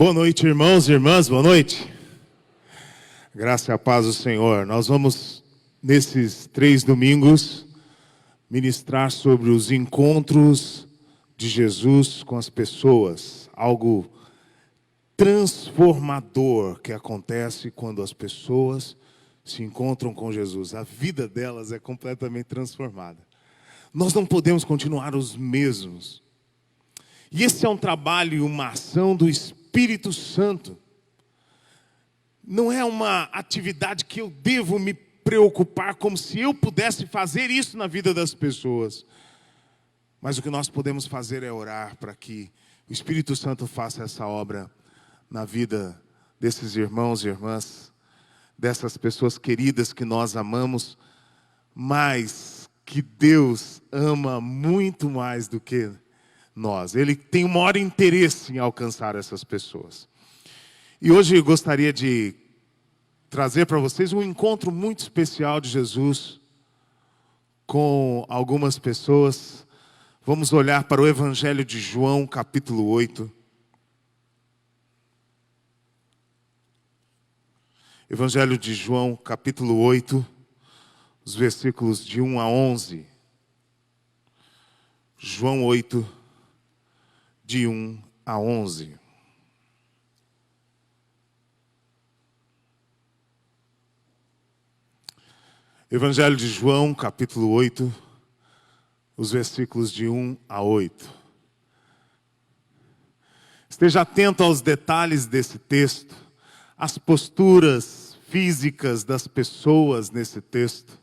Boa noite, irmãos e irmãs, boa noite. Graça e a paz do Senhor. Nós vamos, nesses 3 domingos, ministrar sobre os encontros de Jesus com as pessoas. Algo transformador que acontece quando as pessoas se encontram com Jesus. A vida delas é completamente transformada. Nós não podemos continuar os mesmos. E esse é um trabalho e uma ação do Espírito Santo. Não é uma atividade que eu devo me preocupar como se eu pudesse fazer isso na vida das pessoas. Mas o que nós podemos fazer é orar para que o Espírito Santo faça essa obra na vida desses irmãos e irmãs, dessas pessoas queridas que nós amamos, mas que Deus ama muito mais do que nós. Ele tem o maior interesse em alcançar essas pessoas. E hoje eu gostaria de trazer para vocês um encontro muito especial de Jesus com algumas pessoas. Vamos olhar para o Evangelho de João, capítulo 8. Evangelho de João, capítulo 8, os versículos de 1 a 11. João 8, de 1 a 11. Evangelho de João, capítulo 8, os versículos de 1 a 8. Esteja atento aos detalhes desse texto, às posturas físicas das pessoas nesse texto,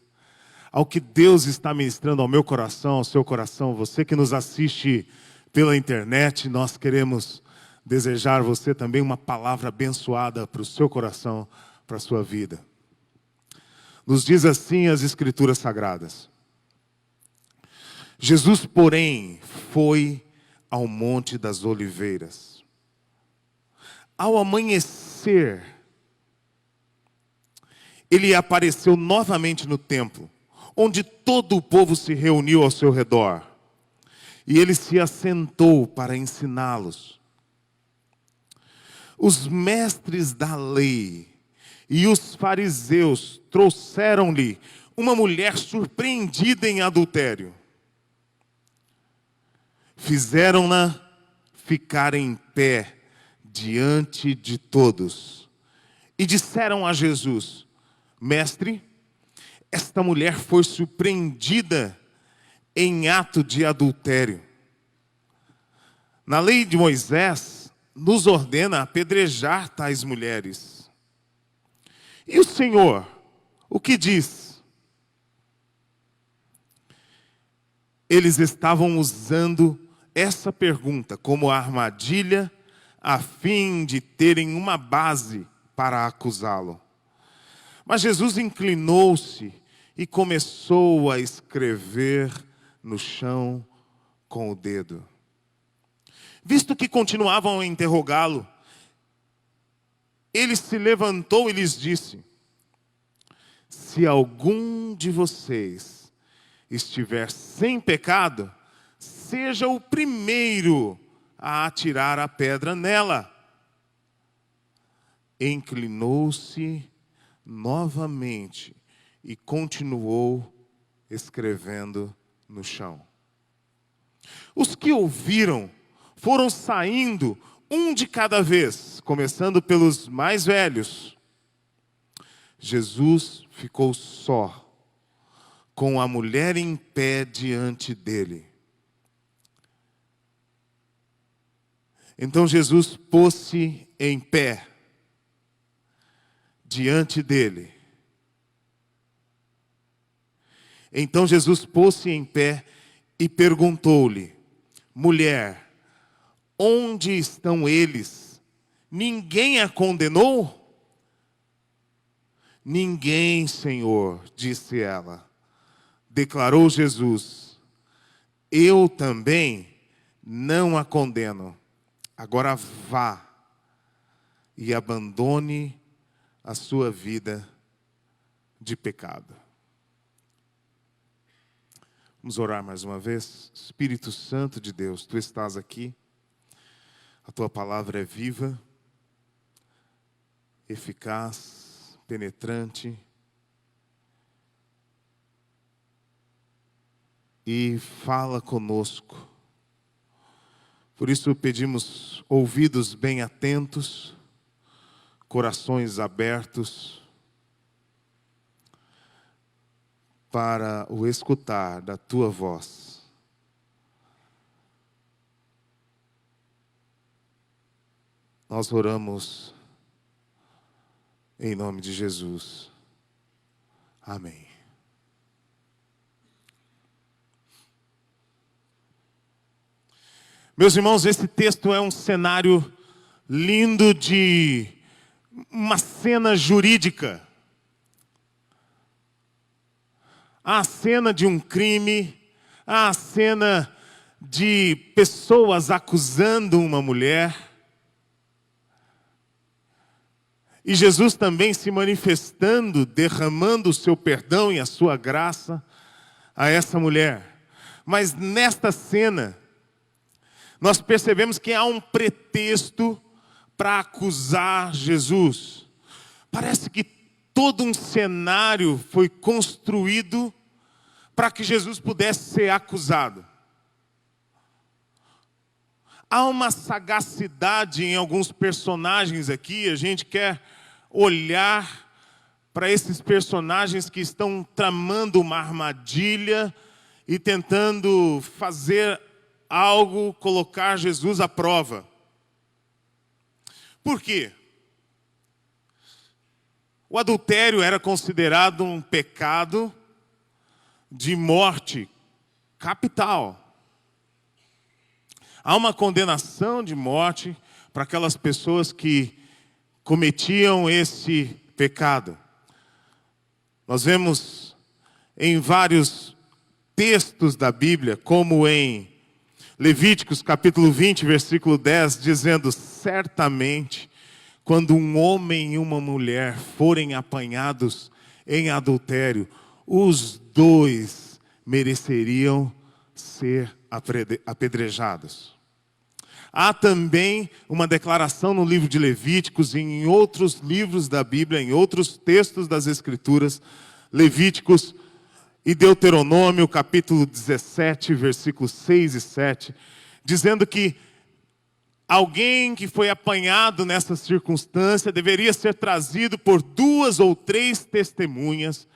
ao que Deus está ministrando ao meu coração, ao seu coração. Você que nos assiste pela internet, nós queremos desejar você também uma palavra abençoada para o seu coração, para a sua vida. Nos diz assim as Escrituras Sagradas. Jesus, porém, foi ao Monte das Oliveiras. Ao amanhecer, ele apareceu novamente no templo, onde todo o povo se reuniu ao seu redor. E ele se assentou para ensiná-los. Os mestres da lei e os fariseus trouxeram-lhe uma mulher surpreendida em adultério. Fizeram-na ficar em pé diante de todos. E disseram a Jesus: Mestre, esta mulher foi surpreendida em ato de adultério. Na lei de Moisés, nos ordena apedrejar tais mulheres. E o Senhor, o que diz? Eles estavam usando essa pergunta como armadilha, a fim de terem uma base para acusá-lo. Mas Jesus inclinou-se e começou a escrever no chão com o dedo. Visto que continuavam a interrogá-lo, ele se levantou e lhes disse: Se algum de vocês estiver sem pecado, seja o primeiro a atirar a pedra nela. Inclinou-se novamente e continuou escrevendo no chão. Os que ouviram foram saindo, um de cada vez, começando pelos mais velhos. Jesus ficou só, com a mulher em pé diante dele. Então Jesus pôs-se em pé diante dele. Então Jesus pôs-se em pé e perguntou-lhe: Mulher, onde estão eles? Ninguém a condenou? Ninguém, Senhor, disse ela. Declarou Jesus: Eu também não a condeno. Agora vá e abandone a sua vida de pecado. Vamos orar mais uma vez. Espírito Santo de Deus, Tu estás aqui. A Tua palavra é viva. eficaz, penetrante e fala conosco. Por isso pedimos ouvidos bem atentos, corações abertos para o escutar da tua voz. Nós oramos em nome de Jesus. Amém. Meus irmãos, esse texto é um cenário lindo de uma cena jurídica. Há a cena de um crime, há a cena de pessoas acusando uma mulher. E Jesus também se manifestando, derramando o seu perdão e a sua graça a essa mulher. Mas nesta cena, nós percebemos que há um pretexto para acusar Jesus. Parece que todo um cenário foi construído para que Jesus pudesse ser acusado. Há uma sagacidade em alguns personagens aqui. A gente quer olhar para esses personagens que estão tramando uma armadilha e tentando fazer algo, colocar Jesus à prova. Por quê? O adultério era considerado um pecado de morte capital. Há uma condenação de morte para aquelas pessoas que cometiam esse pecado. Nós vemos em vários textos da Bíblia, como em Levíticos capítulo 20, versículo 10, dizendo: certamente, quando um homem e uma mulher forem apanhados em adultério, os dois mereceriam ser apedrejados. Há também uma declaração no livro de Levíticos e em outros livros da Bíblia, em outros textos das Escrituras, Levíticos e Deuteronômio, capítulo 17, versículos 6 e 7, dizendo que alguém que foi apanhado nessa circunstância deveria ser trazido por 2 ou 3 testemunhas,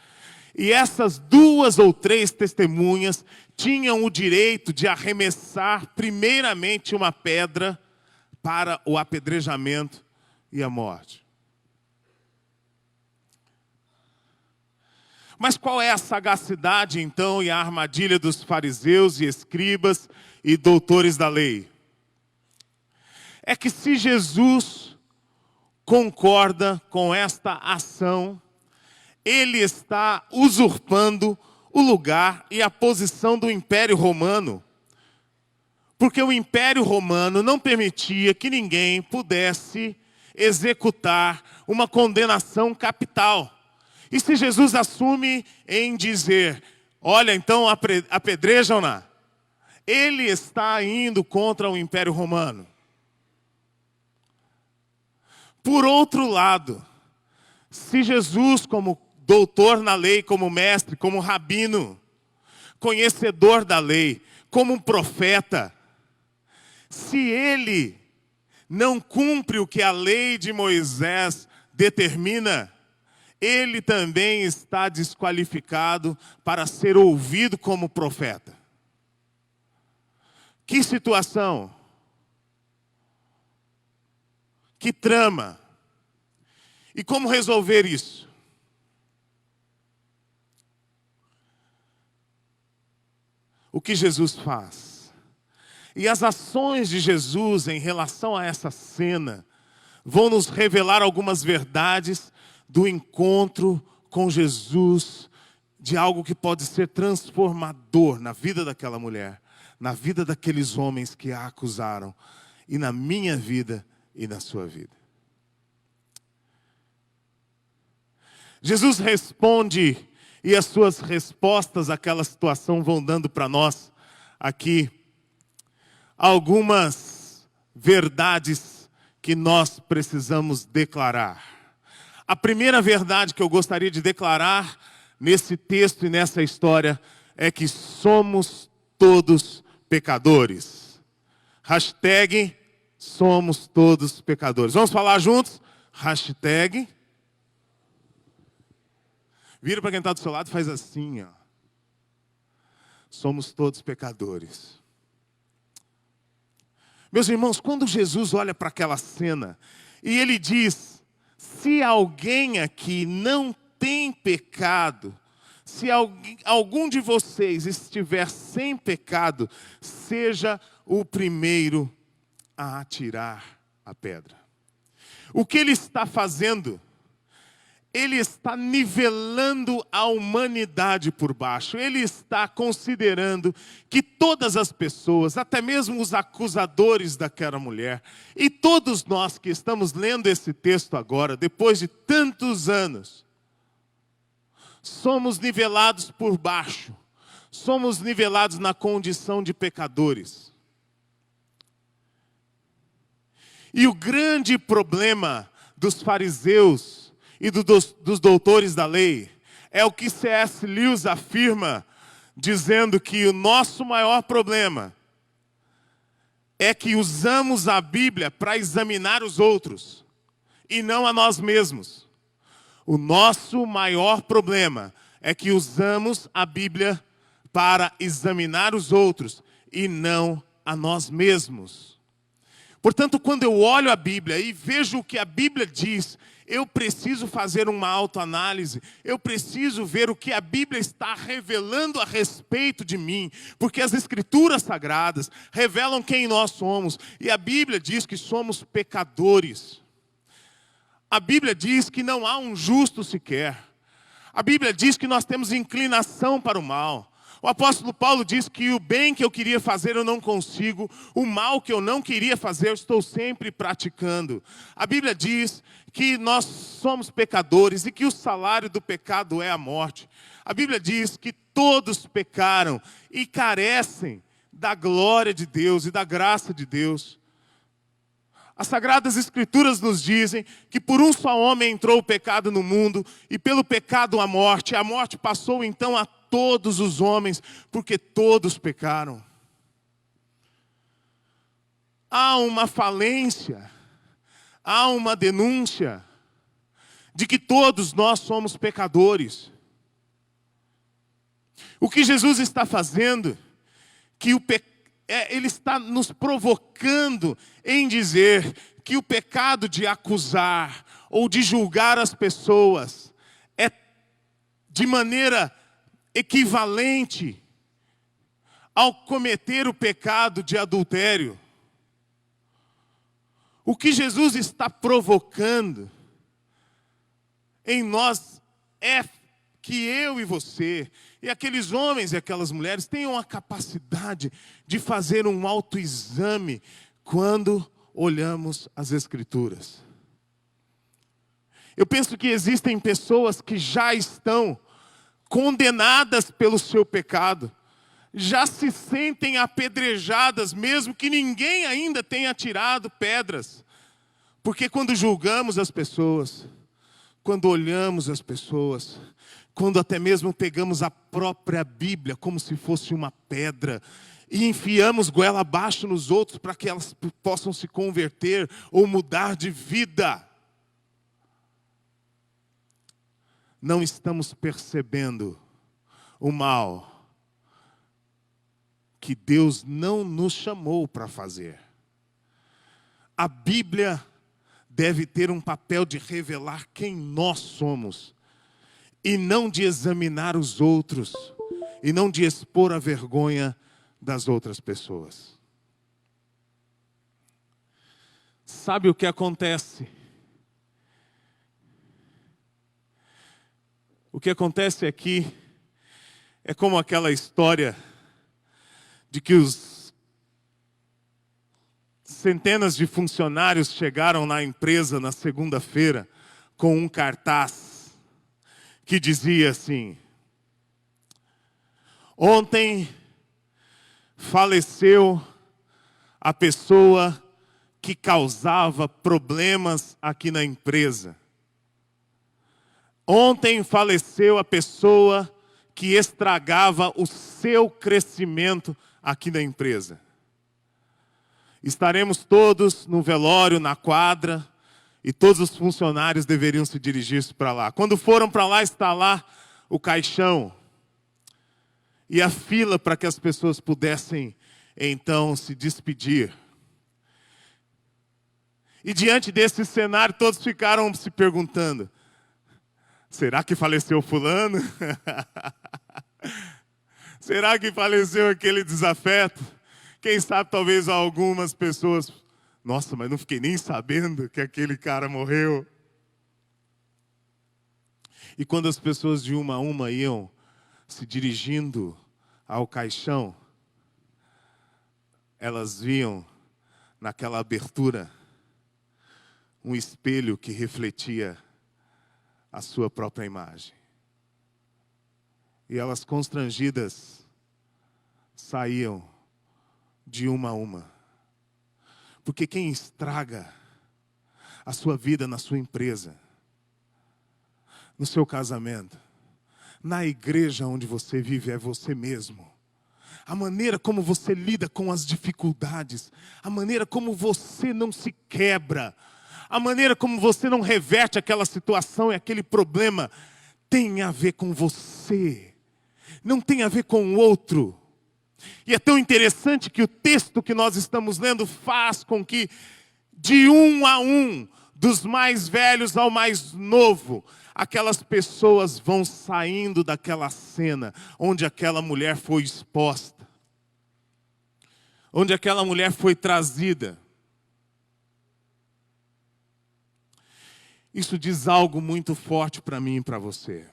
e essas 2 ou 3 testemunhas tinham o direito de arremessar primeiramente uma pedra para o apedrejamento e a morte. Mas qual é a sagacidade, então, e a armadilha dos fariseus e escribas e doutores da lei? É que se Jesus concorda com esta ação, ele está usurpando o lugar e a posição do Império Romano. Porque o Império Romano não permitia que ninguém pudesse executar uma condenação capital. E se Jesus assume em dizer: olha, então apedrejam-na, ele está indo contra o Império Romano. Por outro lado, se Jesus, como doutor na lei, como mestre, como rabino, conhecedor da lei, como um profeta, se ele não cumpre o que a lei de Moisés determina, ele também está desqualificado para ser ouvido como profeta. Que situação? Que trama? E como resolver isso? O que Jesus faz? E as ações de Jesus em relação a essa cena vão nos revelar algumas verdades do encontro com Jesus, de algo que pode ser transformador na vida daquela mulher, na vida daqueles homens que a acusaram, e na minha vida e na sua vida. Jesus responde, e as suas respostas àquela situação vão dando para nós aqui algumas verdades que nós precisamos declarar. A primeira verdade que eu gostaria de declarar nesse texto e nessa história é que somos todos pecadores. Hashtag somos todos pecadores. Vamos falar juntos? Hashtag. Vira para quem está do seu lado e faz assim, ó. Somos todos pecadores. Meus irmãos, quando Jesus olha para aquela cena e ele diz: se alguém aqui não tem pecado, se algum de vocês estiver sem pecado, seja o primeiro a atirar a pedra. O que ele está fazendo? Ele está nivelando a humanidade por baixo. Ele está considerando que todas as pessoas, até mesmo os acusadores daquela mulher, e todos nós que estamos lendo esse texto agora, depois de tantos anos, somos nivelados por baixo. Somos nivelados na condição de pecadores. E o grande problema dos fariseus e dos doutores da lei é o que C.S. Lewis afirma, dizendo que o nosso maior problema é que usamos a Bíblia para examinar os outros e não a nós mesmos. O nosso maior problema é que usamos a Bíblia para examinar os outros e não a nós mesmos. Portanto, quando eu olho a Bíblia e vejo o que a Bíblia diz, eu preciso fazer uma autoanálise, eu preciso ver o que a Bíblia está revelando a respeito de mim, porque as Escrituras Sagradas revelam quem nós somos, e a Bíblia diz que somos pecadores. A Bíblia diz que não há um justo sequer. A Bíblia diz que nós temos inclinação para o mal. O apóstolo Paulo diz que o bem que eu queria fazer eu não consigo, o mal que eu não queria fazer eu estou sempre praticando. A Bíblia diz que nós somos pecadores e que o salário do pecado é a morte. A Bíblia diz que todos pecaram e carecem da glória de Deus e da graça de Deus. As Sagradas Escrituras nos dizem que por um só homem entrou o pecado no mundo e pelo pecado a morte passou então a todos os homens, porque todos pecaram. Há uma falência, há uma denúncia de que todos nós somos pecadores. O que Jesus está fazendo, ele está nos provocando em dizer que o pecado de acusar ou de julgar as pessoas é de maneira equivalente ao cometer o pecado de adultério. O que Jesus está provocando em nós é que eu e você, e aqueles homens e aquelas mulheres tenham a capacidade de fazer um autoexame quando olhamos as Escrituras. Eu penso que existem pessoas que já estão condenadas pelo seu pecado, já se sentem apedrejadas, mesmo que ninguém ainda tenha tirado pedras. Porque quando julgamos as pessoas, quando olhamos as pessoas, quando até mesmo pegamos a própria Bíblia como se fosse uma pedra e enfiamos goela abaixo nos outros para que elas possam se converter ou mudar de vida, não estamos percebendo o mal que Deus não nos chamou para fazer. A Bíblia deve ter um papel de revelar quem nós somos, e não de examinar os outros, e não de expor a vergonha das outras pessoas. Sabe o que acontece? O que acontece aqui é como aquela história de que os centenas de funcionários chegaram na empresa na segunda-feira com um cartaz que dizia assim: ontem faleceu a pessoa que causava problemas aqui na empresa. Ontem faleceu a pessoa que estragava o seu crescimento aqui na empresa. Estaremos todos no velório, na quadra, e todos os funcionários deveriam se dirigir para lá. Quando foram para lá, está lá o caixão e a fila para que as pessoas pudessem, então, se despedir. E diante desse cenário, todos ficaram se perguntando: será que faleceu fulano? Será que faleceu aquele desafeto? Quem sabe talvez algumas pessoas: nossa, mas não fiquei nem sabendo que aquele cara morreu. E quando as pessoas de uma a uma iam se dirigindo ao caixão, elas viam naquela abertura um espelho que refletia a sua própria imagem. E elas, constrangidas, saíam de uma a uma. Porque quem estraga a sua vida na sua empresa, no seu casamento, na igreja onde você vive, é você mesmo. A maneira como você lida com as dificuldades, a maneira como você não se quebra, a maneira como você não reverte aquela situação e aquele problema, tem a ver com você, não tem a ver com o outro. E é tão interessante que o texto que nós estamos lendo faz com que, de um a um, dos mais velhos ao mais novo, aquelas pessoas vão saindo daquela cena onde aquela mulher foi exposta, onde aquela mulher foi trazida. Isso diz algo muito forte para mim e para você.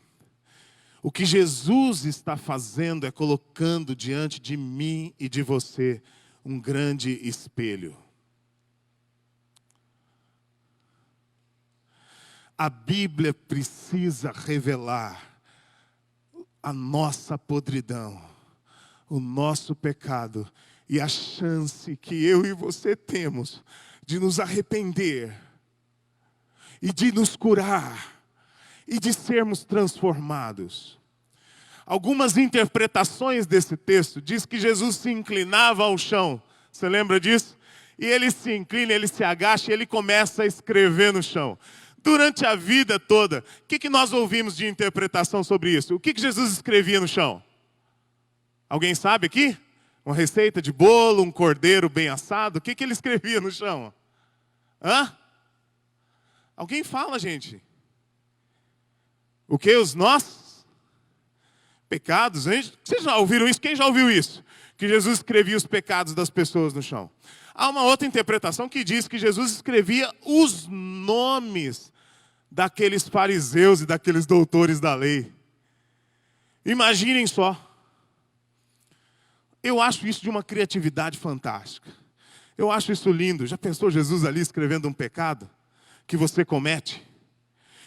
O que Jesus está fazendo é colocando diante de mim e de você um grande espelho. A Bíblia precisa revelar a nossa podridão, o nosso pecado e a chance que eu e você temos de nos arrepender e de nos curar e de sermos transformados. Algumas interpretações desse texto diz que Jesus se inclinava ao chão. Você lembra disso? E ele se inclina, ele se agacha e ele começa a escrever no chão. Durante a vida toda, o que nós ouvimos de interpretação sobre isso? O que Jesus escrevia no chão? Alguém sabe aqui? Uma receita de bolo, um cordeiro bem assado? O que ele escrevia no chão? Hã? Alguém fala, gente. O que? Os nossos pecados? Vocês já ouviram isso? Quem já ouviu isso? Que Jesus escrevia os pecados das pessoas no chão. Há uma outra interpretação que diz que Jesus escrevia os nomes daqueles fariseus e daqueles doutores da lei. Imaginem só. Eu acho isso de uma criatividade fantástica. Eu acho isso lindo. Já pensou Jesus ali escrevendo um pecado que você comete?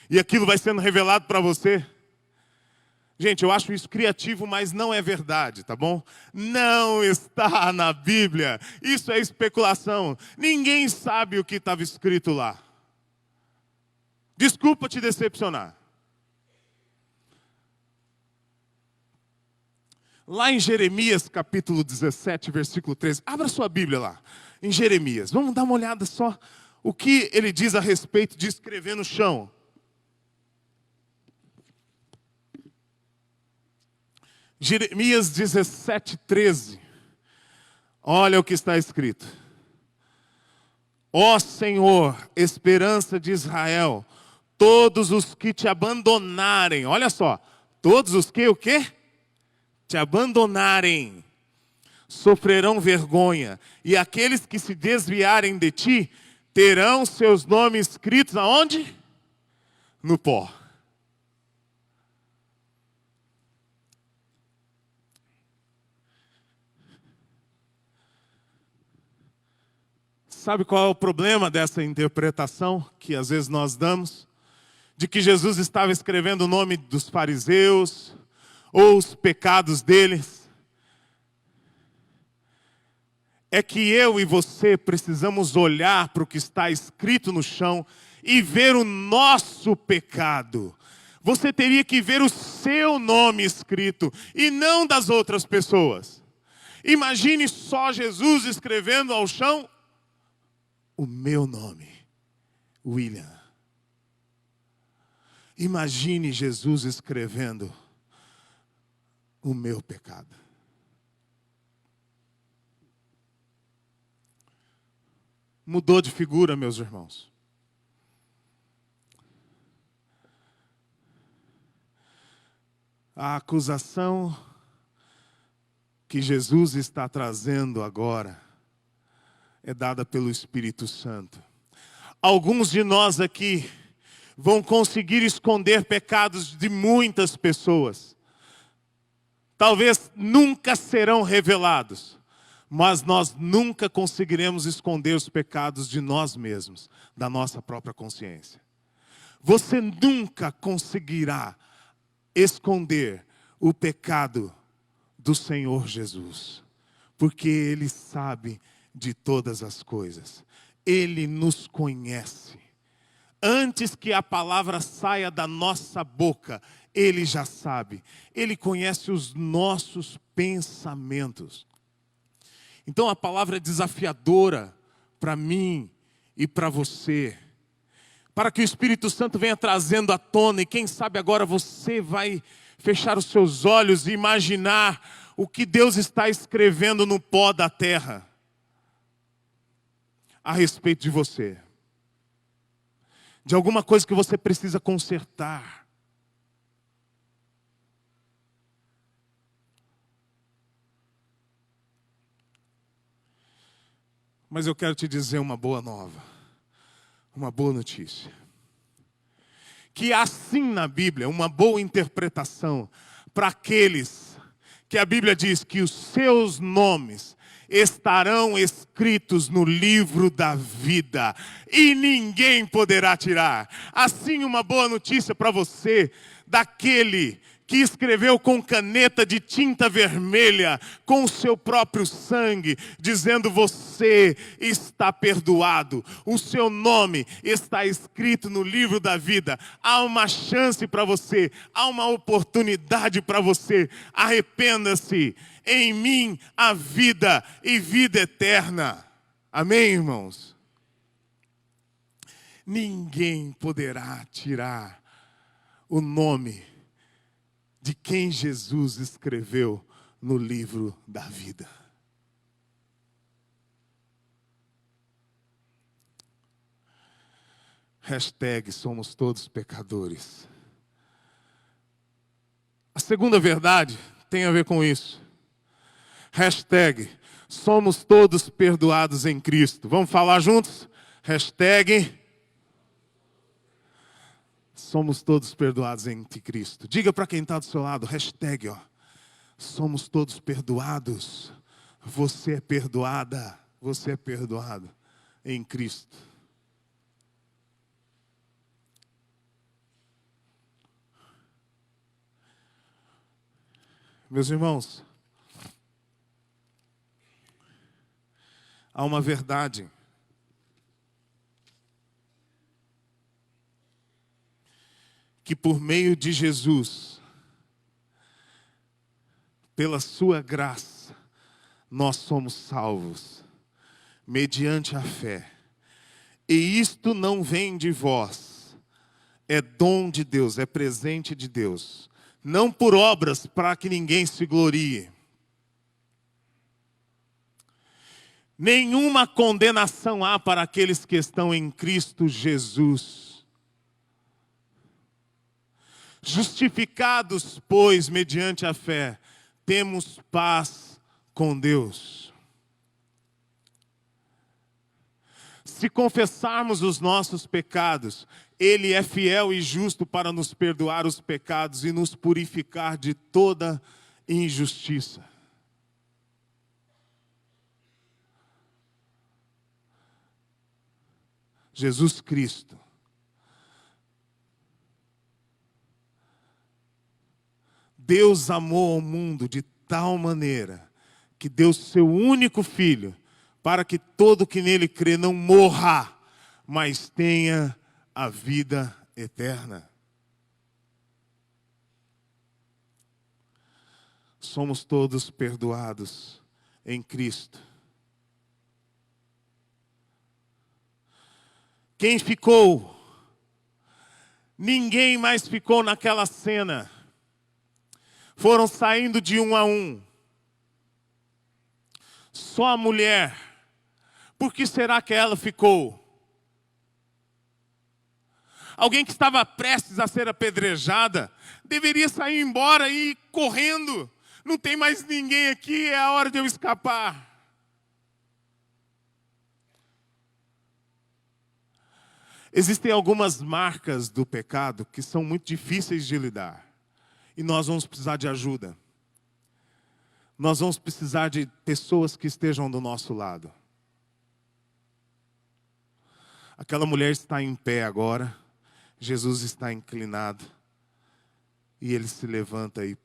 E aquilo vai sendo revelado para você? Gente, eu acho isso criativo, mas não é verdade, tá bom? Não está na Bíblia. Isso é especulação. Ninguém sabe o que estava escrito lá. Desculpa te decepcionar. Lá em Jeremias, capítulo 17, versículo 13. Abra sua Bíblia lá, em Jeremias. Vamos dar uma olhada só o que ele diz a respeito de escrever no chão. Jeremias 17, 13. Olha o que está escrito. Ó Senhor, esperança de Israel, todos os que te abandonarem, olha só, todos os que o quê? Te abandonarem, sofrerão vergonha, e aqueles que se desviarem de ti, terão seus nomes escritos aonde? No pó. Sabe qual é o problema dessa interpretação que às vezes nós damos? De que Jesus estava escrevendo o nome dos fariseus, ou os pecados deles. É que eu e você precisamos olhar para o que está escrito no chão e ver o nosso pecado. Você teria que ver o seu nome escrito e não das outras pessoas. Imagine só Jesus escrevendo ao chão o meu nome, William. Imagine Jesus escrevendo o meu pecado. Mudou de figura, meus irmãos. A acusação que Jesus está trazendo agora é dada pelo Espírito Santo. Alguns de nós aqui vão conseguir esconder pecados de muitas pessoas. Talvez nunca serão revelados, mas nós nunca conseguiremos esconder os pecados de nós mesmos, da nossa própria consciência. Você nunca conseguirá esconder o pecado do Senhor Jesus, porque Ele sabe de todas as coisas. Ele nos conhece. Antes que a palavra saia da nossa boca, Ele já sabe. Ele conhece os nossos pensamentos. Então a palavra é desafiadora para mim e para você. Para que o Espírito Santo venha trazendo à tona, e quem sabe agora você vai fechar os seus olhos e imaginar o que Deus está escrevendo no pó da terra a respeito de você. De alguma coisa que você precisa consertar. Mas eu quero te dizer uma boa nova. Uma boa notícia. Que assim na Bíblia, uma boa interpretação para aqueles que a Bíblia diz que os seus nomes estarão escritos no livro da vida e ninguém poderá tirar. Assim, uma boa notícia para você, daquele que escreveu com caneta de tinta vermelha, com o seu próprio sangue, dizendo: você está perdoado, o seu nome está escrito no livro da vida. Há uma chance para você, há uma oportunidade para você. Arrependa-se, em mim há vida e vida eterna. Amém, irmãos? Ninguém poderá tirar o nome de quem Jesus escreveu no livro da vida. Hashtag somos todos pecadores. A segunda verdade tem a ver com isso. Hashtag somos todos perdoados em Cristo. Vamos falar juntos? Hashtag somos todos perdoados em Cristo. Diga para quem está do seu lado, hashtag, ó. Somos todos perdoados. Você é perdoada. Você é perdoado em Cristo. Meus irmãos, há uma verdade que por meio de Jesus, pela sua graça, nós somos salvos, mediante a fé. E isto não vem de vós, é dom de Deus, é presente de Deus. Não por obras, para que ninguém se glorie. Nenhuma condenação há para aqueles que estão em Cristo Jesus. Justificados, pois, mediante a fé, temos paz com Deus. Se confessarmos os nossos pecados, Ele é fiel e justo para nos perdoar os pecados e nos purificar de toda injustiça. Jesus Cristo Deus amou ao mundo de tal maneira que deu seu único Filho para que todo que nele crê não morra, mas tenha a vida eterna. somos todos perdoados em Cristo. Quem ficou? Ninguém mais ficou naquela cena. Foram saindo de um a um. Só a mulher. Por que será que ela ficou? Alguém que estava prestes a ser apedrejada deveria sair embora e ir correndo. Não tem mais ninguém aqui, é a hora de eu escapar. Existem algumas marcas do pecado que são muito difíceis de lidar. E nós vamos precisar de ajuda. Nós vamos precisar de pessoas que estejam do nosso lado. Aquela mulher está em pé agora. Jesus está inclinado. E ele se levanta e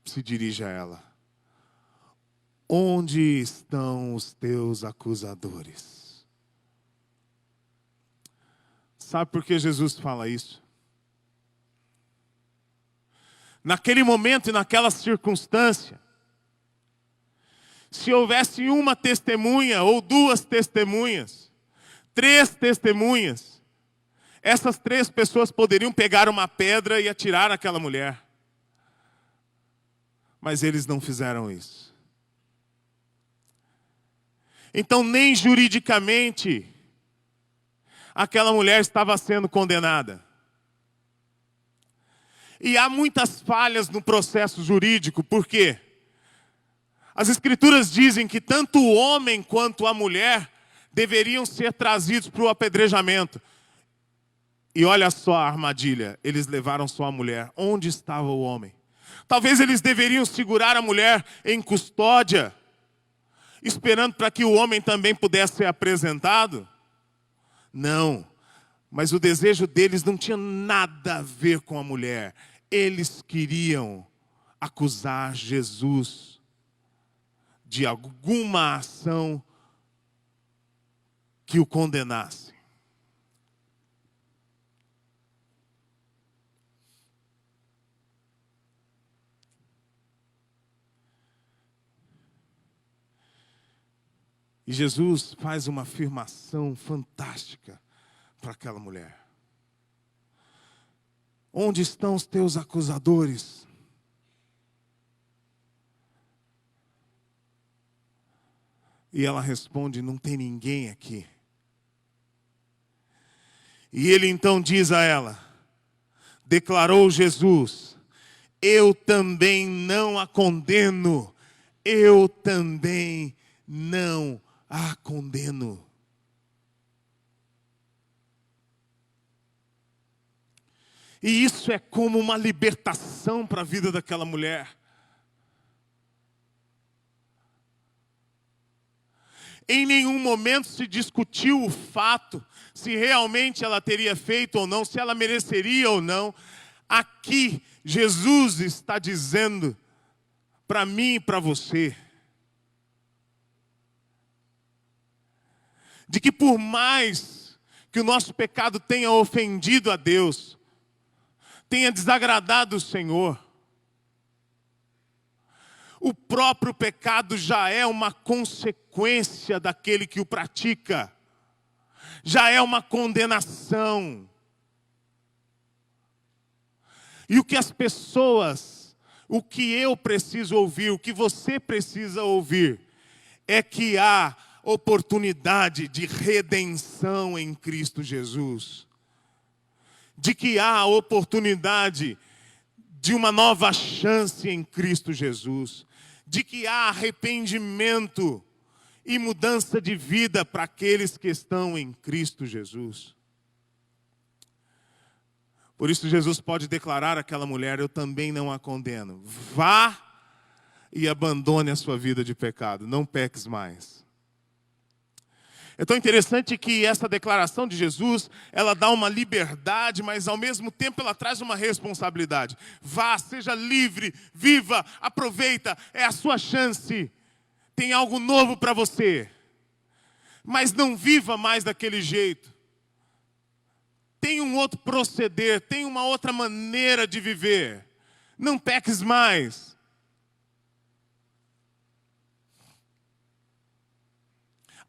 se dirige a ela. Onde estão os teus acusadores? Sabe por que Jesus fala isso? Naquele momento e naquela circunstância, se houvesse uma testemunha ou duas testemunhas, 3 testemunhas, essas 3 pessoas poderiam pegar uma pedra e atirar naquela mulher. Mas eles não fizeram isso. Então, nem juridicamente, aquela mulher estava sendo condenada. E há muitas falhas no processo jurídico, por quê? As Escrituras dizem que tanto o homem quanto a mulher deveriam ser trazidos para o apedrejamento. E olha só a armadilha, eles levaram só a mulher. Onde estava o homem? Talvez eles deveriam segurar a mulher em custódia, esperando para que o homem também pudesse ser apresentado. Não, mas o desejo deles não tinha nada a ver com a mulher. Eles queriam acusar Jesus de alguma ação que o condenasse. E Jesus faz uma afirmação fantástica para aquela mulher. Onde estão os teus acusadores? E ela responde, não tem ninguém aqui. E ele então diz a ela, declarou Jesus, eu também não a condeno, eu também não a condeno. E isso é como uma libertação para a vida daquela mulher. Em nenhum momento se discutiu o fato, se realmente ela teria feito ou não, se ela mereceria ou não. Aqui, Jesus está dizendo para mim e para você, de que por mais que o nosso pecado tenha ofendido a Deus, tenha desagradado o Senhor, o próprio pecado já é uma consequência daquele que o pratica, já é uma condenação. E o que as pessoas, o que eu preciso ouvir, o que você precisa ouvir, é que há oportunidade de redenção em Cristo Jesus. De que há oportunidade de uma nova chance em Cristo Jesus. De que há arrependimento e mudança de vida para aqueles que estão em Cristo Jesus. Por isso Jesus pode declarar àquela mulher, eu também não a condeno. Vá e abandone a sua vida de pecado, não peques mais. É tão interessante que essa declaração de Jesus, ela dá uma liberdade, mas ao mesmo tempo ela traz uma responsabilidade. Vá, seja livre, viva, aproveita, é a sua chance. Tem algo novo para você. Mas não viva mais daquele jeito. Tem um outro proceder, tem uma outra maneira de viver. Não peques mais.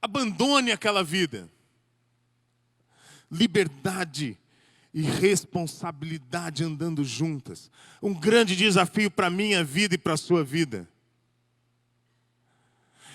Abandone aquela vida. Liberdade e responsabilidade andando juntas. Um grande desafio para a minha vida e para a sua vida.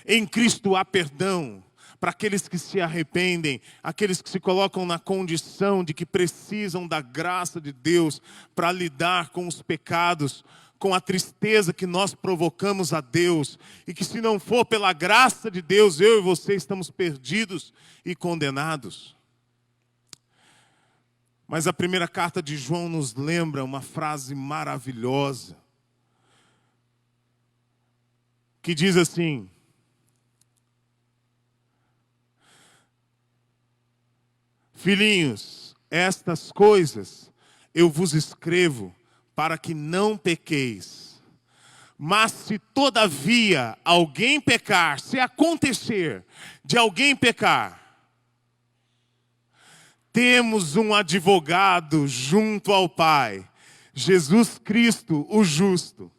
Em Cristo há perdão para aqueles que se arrependem, aqueles que se colocam na condição de que precisam da graça de Deus para lidar com os pecados, com a tristeza que nós provocamos a Deus, e que se não for pela graça de Deus, eu e você estamos perdidos e condenados. Mas a primeira carta de João nos lembra uma frase maravilhosa, que diz assim: filhinhos, estas coisas eu vos escrevo para que não pequeis. Mas se todavia alguém pecar, se acontecer de alguém pecar, temos um advogado junto ao Pai, Jesus Cristo, o justo.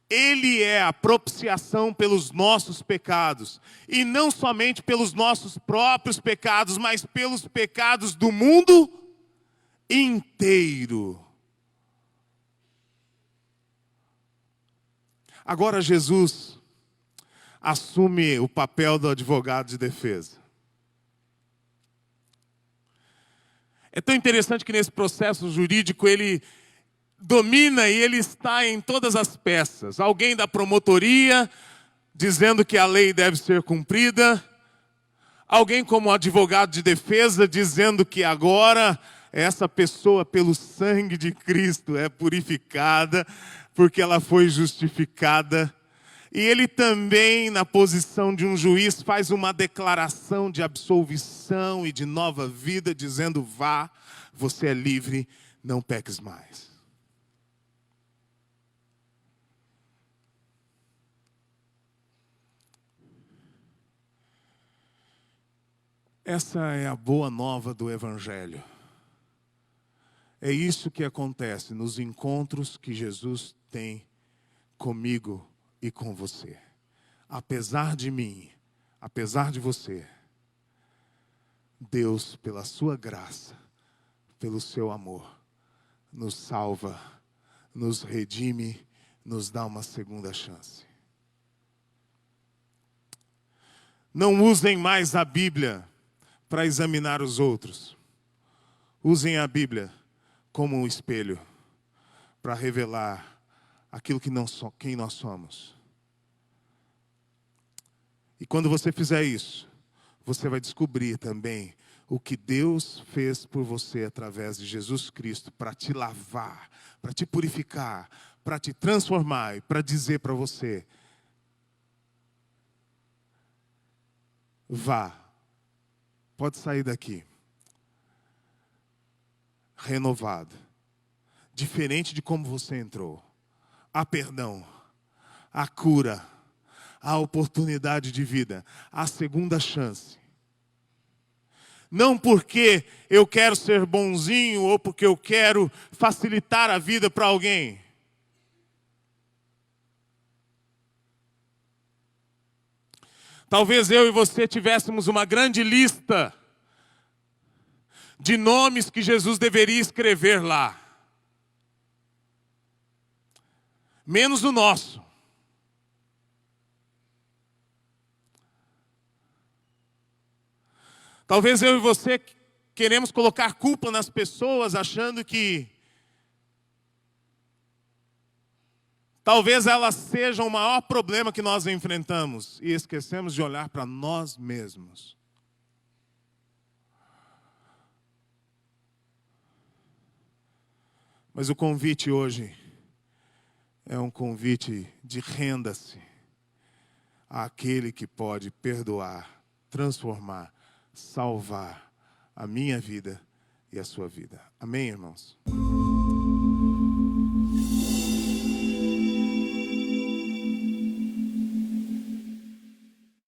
Ele é a propiciação pelos nossos pecados. E não somente pelos nossos próprios pecados, mas pelos pecados do mundo inteiro. Agora Jesus assume o papel do advogado de defesa. É tão interessante que nesse processo jurídico ele domina e ele está em todas as peças. Alguém da promotoria dizendo que a lei deve ser cumprida. Alguém como advogado de defesa dizendo que agora essa pessoa pelo sangue de Cristo é purificada porque ela foi justificada. E ele também, na posição de um juiz, faz uma declaração de absolvição e de nova vida, dizendo: vá, você é livre, não peques mais. Essa é a boa nova do Evangelho. É isso que acontece nos encontros que Jesus tem comigo e com você. Apesar de mim, apesar de você, Deus, pela sua graça, pelo seu amor, nos salva, nos redime, nos dá uma segunda chance. Não usem mais a Bíblia para examinar os outros. Usem a Bíblia como um espelho para revelar aquilo que quem nós somos. E quando você fizer isso, você vai descobrir também o que Deus fez por você através de Jesus Cristo para te lavar, para te purificar, para te transformar e para dizer para você: vá, pode sair daqui renovado, diferente de como você entrou. Há perdão, há cura, há oportunidade de vida, há segunda chance. Não porque eu quero ser bonzinho ou porque eu quero facilitar a vida para alguém. Talvez eu e você tivéssemos uma grande lista de nomes que Jesus deveria escrever lá. Menos o nosso. Talvez eu e você queremos colocar culpa nas pessoas, achando que talvez elas sejam o maior problema que nós enfrentamos. E esquecemos de olhar para nós mesmos. Mas o convite hoje é um convite de renda-se àquele que pode perdoar, transformar, salvar a minha vida e a sua vida. Amém, irmãos?